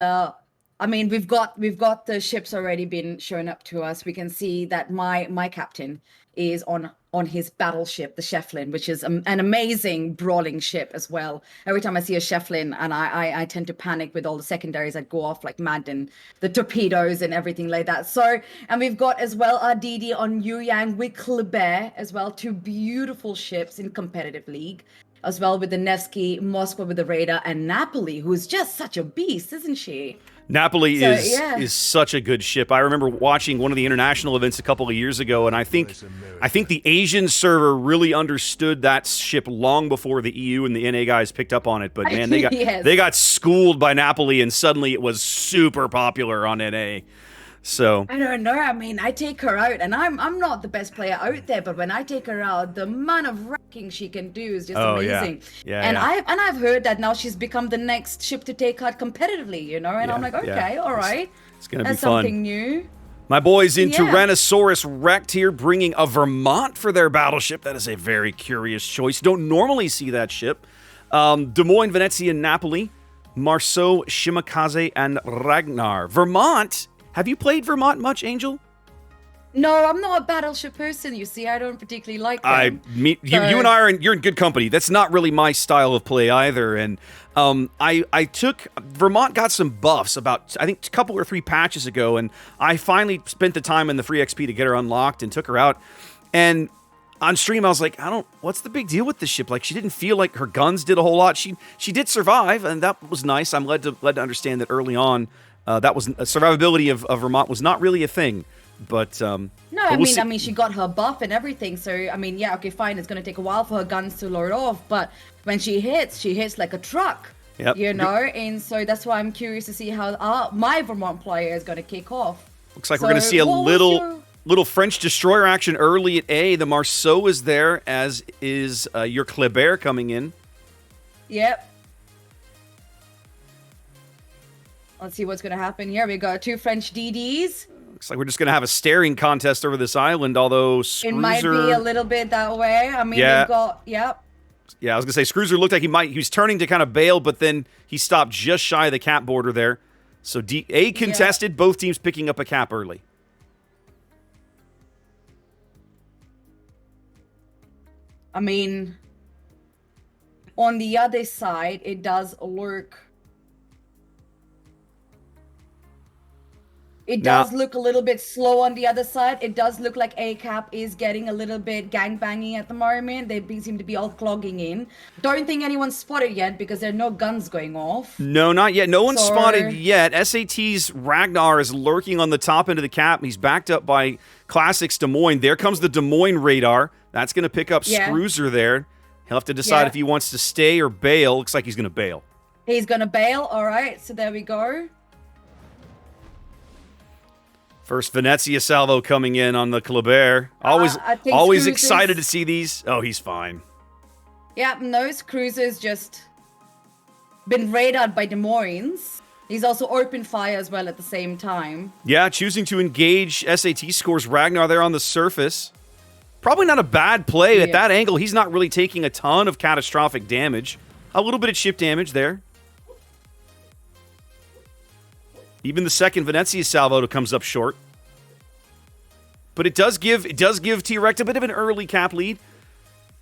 Uh, I mean, we've got the ships already been shown up to us. We can see that my captain is on his battleship, the Sheflin, which is an amazing brawling ship as well. Every time I see a Sheflin, and I tend to panic with all the secondaries that go off like mad and the torpedoes and everything like that. So, and we've got as well our DD on Yu Yang with Kleber as well, two beautiful ships in competitive league. As well with the Nevsky, Moscow with the Radar, and Napoli, who's just such a beast, isn't she? Napoli So yeah. is such a good ship. I remember watching one of the international events a couple of years ago, and I think the Asian server really understood that ship long before the EU and the NA guys picked up on it. But man, Yes. they got schooled by Napoli, and suddenly it was super popular on NA. So I don't know. I mean, I take her out, and I'm not the best player out there, but when I take her out, the amount of wrecking she can do is just amazing. And I've heard that now she's become the next ship to take out competitively, you know. And I'm like, okay, all right, it's gonna that's be fun. something new. My boys in Tyrannosaurus Rex here, bringing a Vermont for their battleship. That is a very curious choice. Don't normally see that ship. Des Moines, Venezia, Napoli, Marceau, Shimakaze, and Ragnar. Vermont. Have you played Vermont much, Angel? No, I'm not a battleship person. You see, I don't particularly like them. You and I you're in good company. That's not really my style of play either. And I took Vermont got some buffs about I think a couple or three patches ago, and I finally spent the time in the free XP to get her unlocked and took her out. And on stream, I was like, what's the big deal with this ship? Like, she didn't feel like her guns did a whole lot. She did survive, and that was nice. I'm led to understand that early on. That was survivability of Vermont was not really a thing, but no, I mean, she got her buff and everything. So I mean, yeah, okay, fine. It's gonna take a while for her guns to load off, but when she hits like a truck. Yep. You know, and so that's why I'm curious to see how my Vermont player is gonna kick off. Looks like we're gonna see a little French destroyer action early at A. The Marceau is there, as is your Kleber coming in. Yep. Let's see what's going to happen here. We got two French DDs. Looks like we're just going to have a staring contest over this island, although Scruiser... It might be a little bit that way. I mean, yeah. They've got... Yep. Yeah, I was going to say, Scruiser looked like he was turning to kind of bail, but then he stopped just shy of the cap border there. So A contested, both teams picking up a cap early. I mean, on the other side, it does look... It does look a little bit slow on the other side. It does look like A-Cap is getting a little bit gangbanging at the moment. They seem to be all clogging in. Don't think anyone's spotted yet because there are no guns going off. No, not yet. No one's spotted yet. SAT's Ragnar is lurking on the top end of the cap. He's backed up by Classics Des Moines. There comes the Des Moines radar. That's going to pick up Scruiser there. He'll have to decide if he wants to stay or bail. Looks like he's going to bail. He's going to bail. All right, so there we go. First Venezia salvo coming in on the Kleber. Always excited to see these. Oh, he's fine. Yeah, no, Cruiser's just been radared by Des Moines. He's also opened fire as well at the same time. Yeah, choosing to engage SAT scores Ragnar there on the surface. Probably not a bad play at that angle. He's not really taking a ton of catastrophic damage. A little bit of ship damage there. Even the second Venezia salvo comes up short. But it does give TREKT a bit of an early cap lead.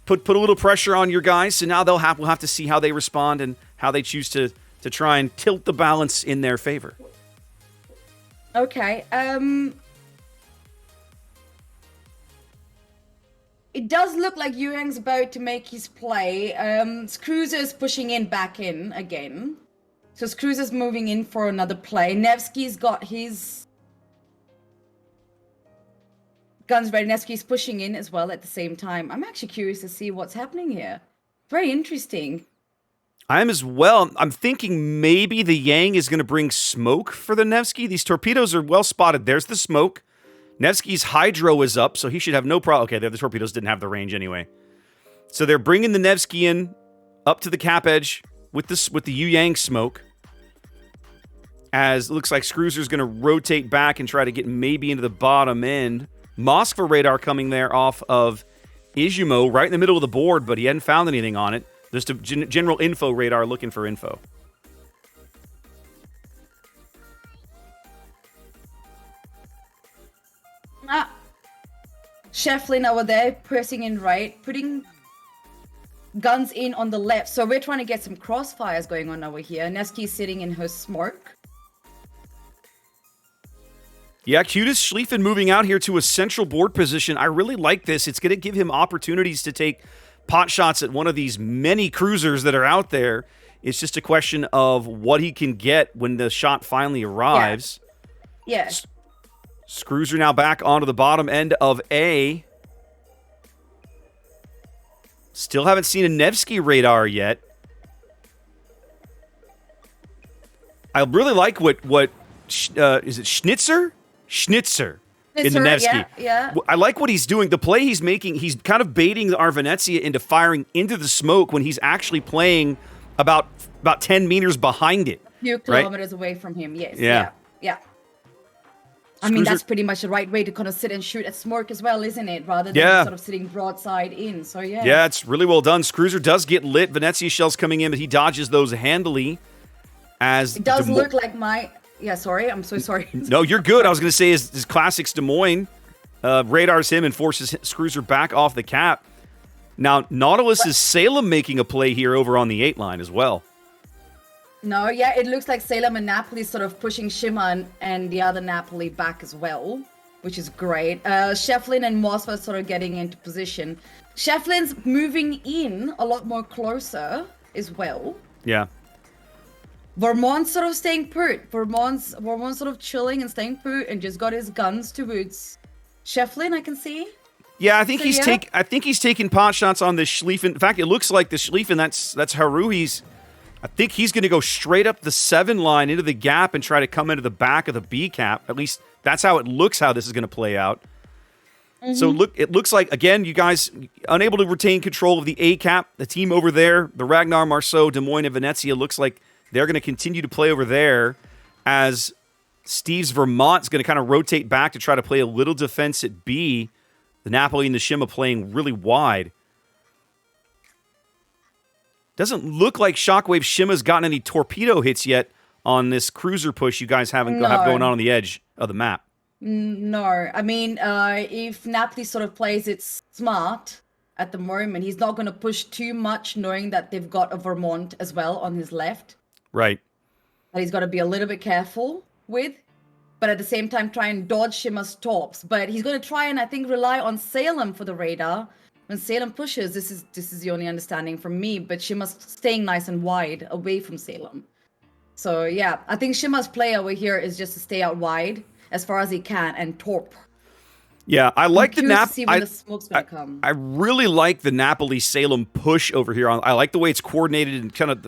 Put a little pressure on your guys, so now we'll have to see how they respond and how they choose to try and tilt the balance in their favor. Okay. It does look like Yuang's about to make his play. Cruiser's pushing back in again. So Cruiser's moving in for another play. Nevsky's got his guns ready. Nevsky's pushing in as well at the same time. I'm actually curious to see what's happening here. Very interesting. I am as well. I'm thinking maybe the Yang is going to bring smoke for the Nevsky. These torpedoes are well spotted. There's the smoke. Nevsky's hydro is up, so he should have no problem. Okay, the torpedoes didn't have the range anyway. So they're bringing the Nevsky in up to the cap edge with the Yu Yang smoke. As it looks like Scruiser's going to rotate back and try to get maybe into the bottom end. Moskva radar coming there off of Izumo, right in the middle of the board, but he hadn't found anything on it. Just a general info radar looking for info. Ah, Shefflin over there, pressing in right, putting guns in on the left. So we're trying to get some crossfires going on over here. Neski's sitting in her smoke. Yeah, Cutest Schlieffen moving out here to a central board position. I really like this. It's going to give him opportunities to take pot shots at one of these many cruisers that are out there. It's just a question of what he can get when the shot finally arrives. Yeah. Screws are now back onto the bottom end of A. Still haven't seen a Nevsky radar yet. I really like what is it Schnitzer? Schnitzer in the Nevsky. Yeah. I like what he's doing. The play he's making, he's kind of baiting our Venezia into firing into the smoke when he's actually playing about 10 meters behind it. A few kilometers away from him, yes. Yeah. I mean, that's pretty much the right way to kind of sit and shoot at smoke as well, isn't it? Rather than sort of sitting broadside in. So, yeah. Yeah, it's really well done. Scruiser does get lit. Venezia shells coming in, but he dodges those handily. As it does look like my... Yeah, sorry. I'm so sorry. No, you're good. I was going to say his Classics Des Moines radars him and forces Scruiser back off the cap. Now, Nautilus is Salem making a play here over on the 8 line as well. No, yeah, it looks like Salem and Napoli sort of pushing Shimmer and the other Napoli back as well, which is great. Shefflin and Moss were sort of getting into position. Shefflin's moving in a lot more closer as well. Yeah. Vermont's sort of staying put. Vermont's sort of chilling and staying put and just got his guns to boots. Shefflin, I can see. Yeah, I think he's taking pot shots on this Schlieffen. In fact, it looks like the Schlieffen, that's Haru. I think he's going to go straight up the 7 line into the gap and try to come into the back of the B cap. At least that's how it looks, how this is going to play out. Mm-hmm. So it looks like, again, you guys unable to retain control of the A cap. The team over there, the Ragnar, Marceau, Des Moines, and Venezia, looks like they're going to continue to play over there as Steve's Vermont's going to kind of rotate back to try to play a little defense at B. The Napoli and the Shima playing really wide. Doesn't look like Shockwave Shima's gotten any torpedo hits yet on this cruiser push you guys have going on the edge of the map. No. I mean, if Napoli sort of plays it smart at the moment, he's not going to push too much knowing that they've got a Vermont as well on his left. Right. That he's got to be a little bit careful with, but at the same time try and dodge Shima's tops. But he's going to try and, I think, rely on Salem for the radar. When Salem pushes, this is the only understanding from me, but Shima's staying nice and wide away from Salem. So, yeah, I think Shima's play over here is just to stay out wide as far as he can and torp. Yeah, I like the Napoli. I really like the Napoli-Salem push over here. I like the way it's coordinated and kind of,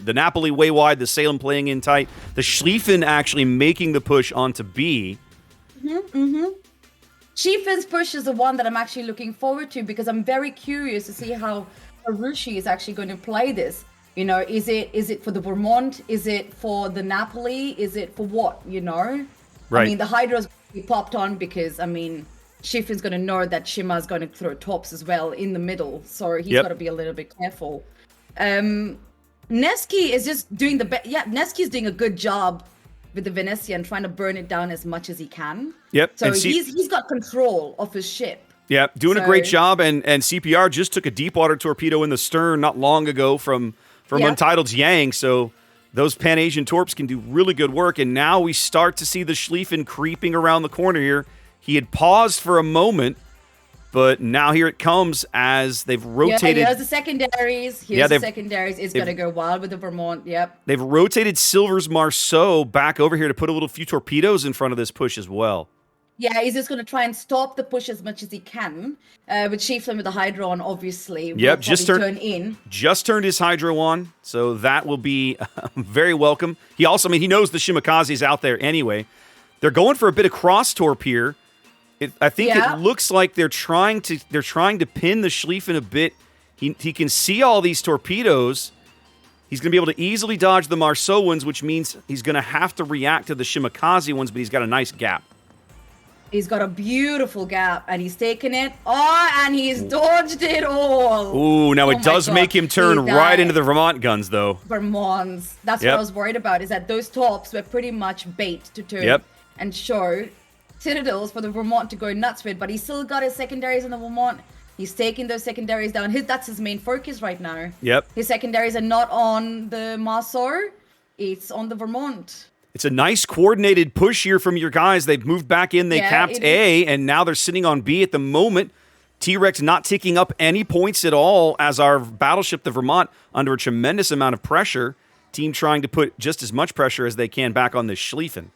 the Napoli way wide, the Salem playing in tight, the Schlieffen actually making the push onto B. Schlieffen's push is the one that I'm actually looking forward to because I'm very curious to see how Harushi is actually going to play this. Is it for the Vermont? Is it for the Napoli? Is it for what? Right. I mean, the Hydra's going to be popped on because, Schlieffen's going to know that Shima's going to throw tops as well in the middle, so he's got to be a little bit careful. Neski is just doing Neski's doing a good job with the Venezia and trying to burn it down as much as he can. Yep. So he's got control of his ship. Yeah, doing a great job, and CPR just took a deep water torpedo in the stern not long ago from Untitled's Yang, so those Pan-Asian torps can do really good work, and now we start to see the Schlieffen creeping around the corner here. He had paused for a moment, but now here it comes as they've rotated. Yeah, here's the secondaries. The secondaries. It's going to go wild with the Vermont. Yep. They've rotated Silver's Marceau back over here to put a few torpedoes in front of this push as well. Yeah, he's just going to try and stop the push as much as he can. With Schliefflin with the Hydro on, obviously. Yep, just turned his Hydro on, so that will be very welcome. He also, he knows the Shimakaze is out there anyway. They're going for a bit of cross torp here. I think it looks like they're trying to pin the Schlieffen a bit. He can see all these torpedoes. He's going to be able to easily dodge the Marceau ones, which means he's going to have to react to the Shimakaze ones, but he's got a nice gap. He's got a beautiful gap, and he's taken it. Oh, and he's dodged it all. Ooh, now it does make him turn right into the Vermont guns, though. Vermonts. That's what I was worried about, is that those tops were pretty much bait to turn and show citadels for the Vermont to go nuts with, but he's still got his secondaries in the Vermont. He's taking those secondaries down. That's his main focus right now. Yep. His secondaries are not on the Marceau, it's on the Vermont. It's a nice coordinated push here from your guys. They've moved back in. They capped A, and now they're sitting on B at the moment. TREKT not ticking up any points at all as our battleship, the Vermont, under a tremendous amount of pressure. Team trying to put just as much pressure as they can back on this Schlieffen.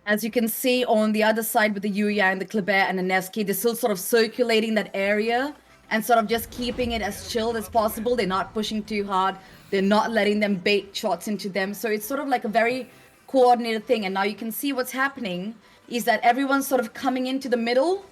As you can see on the other side with the Yuya, the Kleber, and the Nevsky, they're still sort of circulating that area and sort of just keeping it as chilled as possible. They're not pushing too hard. They're not letting them bait shots into them. So it's sort of like a very coordinated thing. And now you can see what's happening is that everyone's sort of coming into the middle,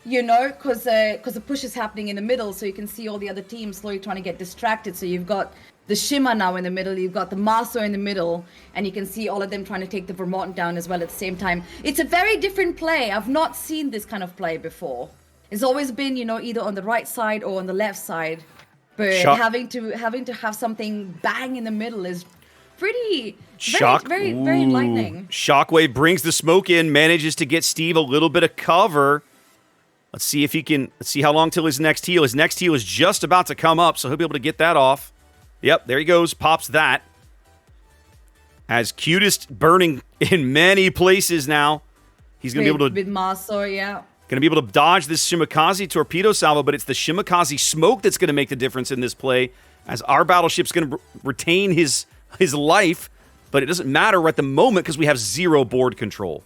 you know, because the push is happening in the middle. So you can see all the other teams slowly trying to get distracted. So you've got the Shima now in the middle, you've got the Marceau in the middle, and you can see all of them trying to take the Vermont down as well at the same time. It's a very different play. I've not seen this kind of play before. It's always been, you know, either on the right side or on the left side. But having to have something bang in the middle is pretty very enlightening. Shockwave brings the smoke in, manages to get Steve a little bit of cover. Let's see if he can. Let's see how long till his next heal. His next heal is just about to come up, so he'll be able to get that off. Yep, there he goes. Pops that. Has Cutest burning in many places now. He's going to be able to... With Marceau, yeah. Going to be able to dodge this Shimakaze torpedo salvo, but it's the Shimakaze smoke that's going to make the difference in this play, as our battleship's going to retain his life, but it doesn't matter at the moment because we have 0 board control.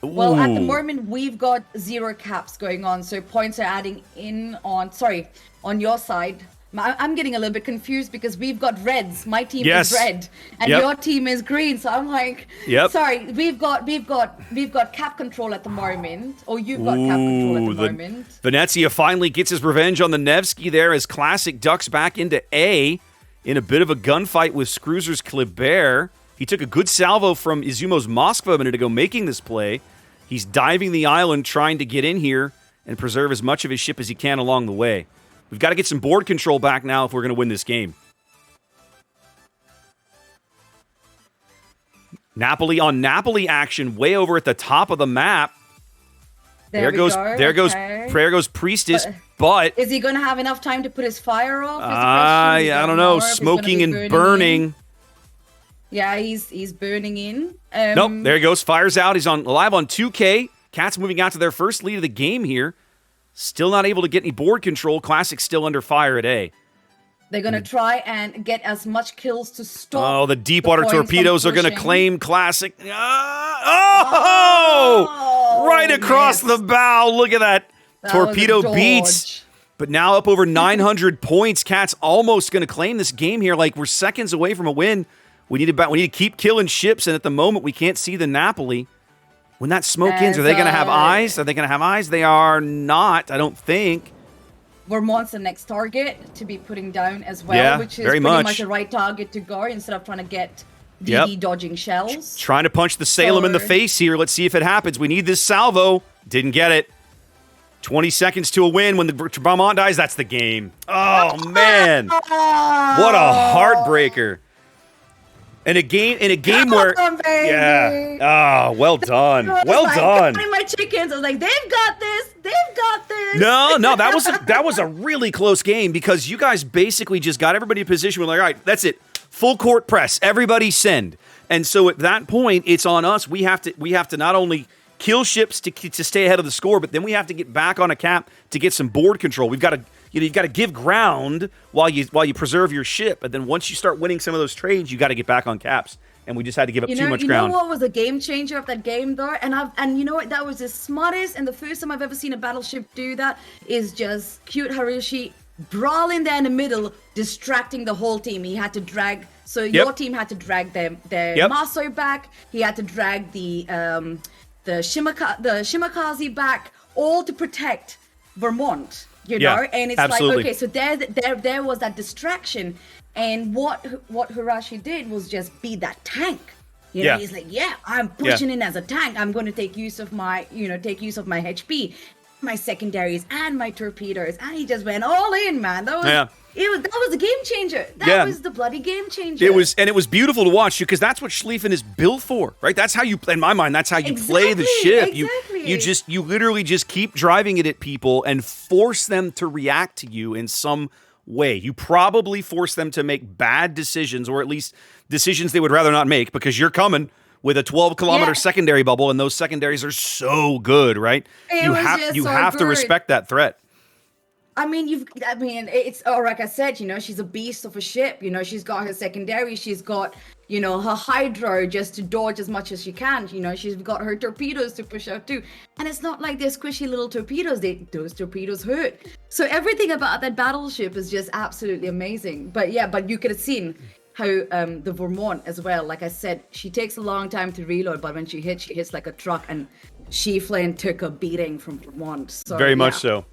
Well, at the moment, we've got 0 caps going on, so points are adding in on... Sorry, on your side... I'm getting a little bit confused because we've got reds. My team is red, and your team is green. So I'm like, sorry, we've got cap control at the moment, or you've got cap control at the moment. Venezia finally gets his revenge on the Nevsky there as Classic ducks back into A in a bit of a gunfight with Scruzer's Kleber. He took a good salvo from Izumo's Moskva a minute ago, making this play. He's diving the island, trying to get in here and preserve as much of his ship as he can along the way. We've got to get some board control back now if we're going to win this game. Napoli on Napoli action way over at the top of the map. There goes Priestess, but is he going to have enough time to put his fire off? I don't know. Smoking and burning. Yeah, he's burning in. Nope, there he goes. Fires out. He's alive on 2K. Cats moving out to their first lead of the game here. Still not able to get any board control. Classic still under fire at A. They're going to try and get as much kills to stop. Oh, the deep water torpedoes are going to claim Classic. Right across the bow. Look at that torpedo beats. But now up over 900 points. Cats almost going to claim this game here. Like, we're seconds away from a win. We need to keep killing ships, and at the moment we can't see the Napoli. When that smoke ends, are they going to have eyes? Are they going to have eyes? They are not, I don't think. Vermont's the next target to be putting down as well, which is pretty much the right target to go instead of trying to get DD dodging shells. Trying to punch the Salem in the face here. Let's see if it happens. We need this salvo. Didn't get it. 20 seconds to a win. When the Vermont dies, that's the game. Oh, man. What a heartbreaker. In a game where, well done, done. My chickens, I was like, they've got this. No, that was a really close game because you guys basically just got everybody in position. We're like, all right, that's it, full court press, everybody send. And so at that point, it's on us. We have to not only kill ships to stay ahead of the score, but then we have to get back on a cap to get some board control. We've got to. You've got to give ground while you preserve your ship, and then once you start winning some of those trades, you got to get back on caps. And we just had to give up too much ground. You know what was a game changer of that game, though, and you know what, that was the smartest and the first time I've ever seen a battleship do that is just cute Harushi brawling there in the middle, distracting the whole team. He had to drag, your team had to drag their Marceau back. He had to drag the Shimakaze back, all to protect Vermont. You know, and it's absolutely. like, okay, so there was that distraction, and what Hirashi did was just be that tank. You know, he's like, I'm pushing in as a tank. I'm going to take use of my HP, my secondaries, and my torpedoes, and he just went all in, man. That That was a game changer. That Yeah. was the bloody game changer. It was beautiful to watch because that's what Schlieffen is built for, right? That's how you, in my mind, that's how you play the ship. Exactly. You literally just keep driving it at people and force them to react to you in some way. You probably force them to make bad decisions, or at least decisions they would rather not make, because you're coming with a 12-kilometer secondary bubble, and those secondaries are so good, right? You have to respect that threat. I mean, it's like I said, she's a beast of a ship. She's got her secondary, she's got, her hydro just to dodge as much as she can. She's got her torpedoes to push out too. And it's not like they're squishy little torpedoes. Those torpedoes hurt. So everything about that battleship is just absolutely amazing. But you could have seen how the Vermont as well. Like I said, she takes a long time to reload, but when she hits like a truck. And Schlieffen took a beating from Vermont. So, Very much so.